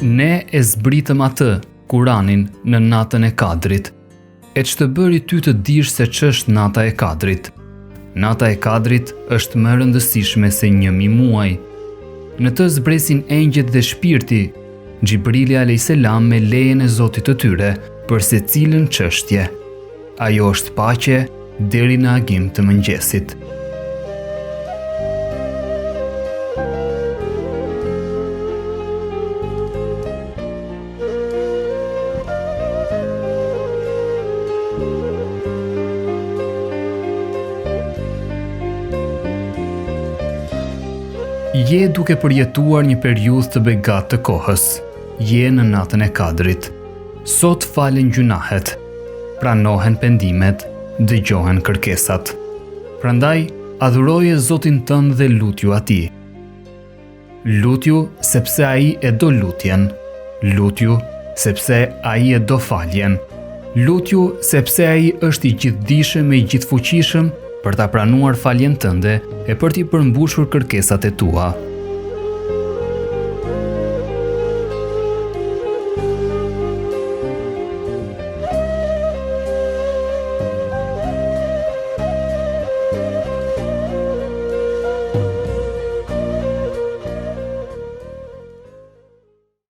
Ne e zbritëm atë, Kuranin, në natën e Kadrit. E që të bëri ty të dish se ç'është nata e Kadrit? Nata e Kadrit është më e rëndësishme se 1000 muaj. Në të zbresin engjëjt dhe shpirti, Xhibrili a.s. me lejen e Zotit të tyre për secilën çështje. Ajo është paqe deri në agim të mëngjesit. Je duke përjetuar një periudhë të begatë të kohës. Je në natën e Kadrit. Sot falen gjunahet, pranohen pendimet, dëgjohen kërkesat. Prandaj, adhuroje Zotin tënd dhe lutju atij. Lutju sepse ai e do lutjen. Lutju sepse ai e do faljen. Lutju sepse ai është i gjithdijshëm e i gjithfuqishëm për ta pranuar faljen tënde e për t'i përmbushur kërkesat e tua.